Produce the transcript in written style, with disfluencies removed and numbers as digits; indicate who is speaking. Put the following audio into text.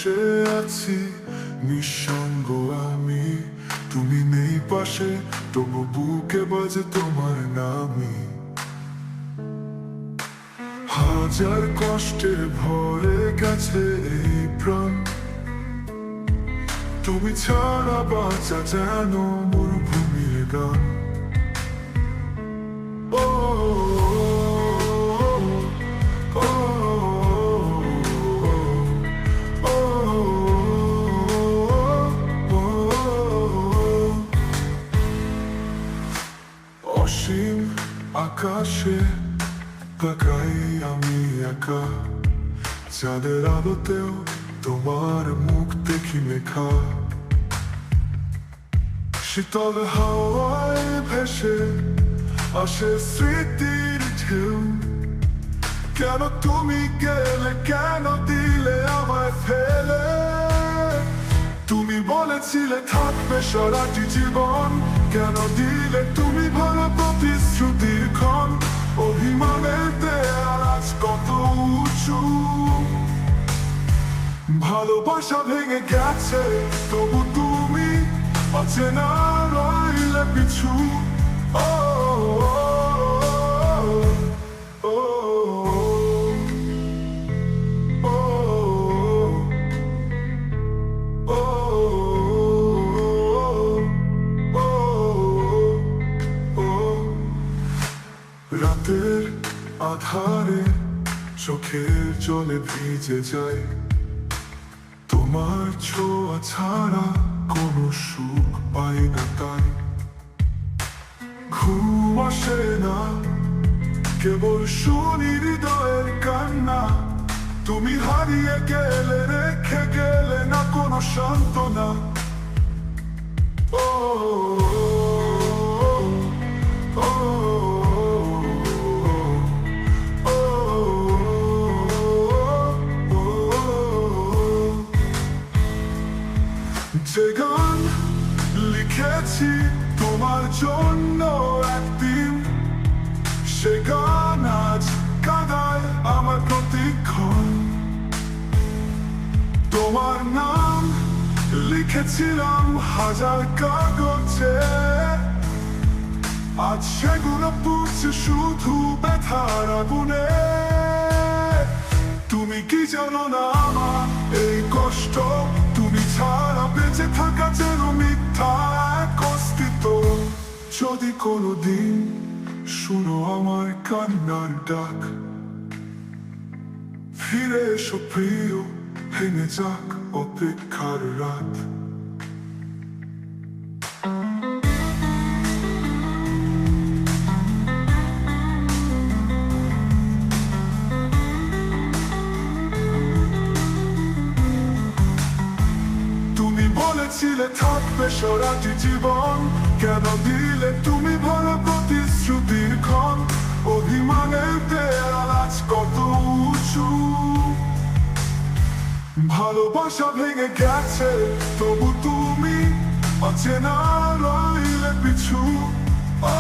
Speaker 1: বসে আছি নিঃসঙ্গ আমি, তুমি নেই পাশে, তবু বুকে বাজে তোমার নামই। হাজার কষ্টে ভরে গেছে এই প্রাণ, তুমি ছাড়া বাঁচা যেন মরুভূমির গান। ও অসীম আকাশে তাকাই আমি একা, চাঁদের আলোতেও তোমার মুখ দেখি লেখা। শীতল হাওয়ায় ভেসে আসে স্মৃতির ঢেউ, কেন তুমি গেলে, কেন দিলে আমায় ফেলে। তুমি বলেছিলে থাকবে সারাটি জীবন, কেন দিলে তুমি ভরা প্রতিশ্রুতির ক্ষণ। অভিমানের দেয়াল আজ কত উঁচু, ভালোবাসা ভেঙে গেছে তবু তুমি অচেনা রইলে পিছু। ও রাতের আধারে চোখের জলে ভিজে যায়, তোমার ছোঁয়া ছাড়া কোনো সুখ পাই না তাই। ঘুম আসে না, কেবল শুনি হৃদয়ের কান্না। তুমি হারিয়ে গেলে, রেখে গেলে না কোনো সান্ত্বনা। ও যে গান লিখেছি তোমার জন্য একদিন, সে গান আজ কাঁদায় আমার প্রতিক্ষণ। তোমার নাম লিখেছিলাম হাজার কাগজে, আজ সেগুলো পুড়ছে শুধু ব্যথার আগুনে। তুমি কি জানো না আমার এই কষ্ট, তুমি ছাড়া বেঁচে থাকা যেন মিথ্যা এক অস্তিত্ব। যদি কোনোদিন শুনো আমার কান্নার ডাক, ফিরে এসো প্রিয়, ভেঙে যাক অপেক্ষার রাত। বলেছিলে থাকবে সারাটি জীবন, কেন দিলে তুমি ভরা প্রতিশ্রুতির ক্ষণ। অভিমানের দেয়াল আজ কত উঁচু, ভালোবাসা ভেঙে গেছে তবু তুমি অচেনা রইলে পিছু। ও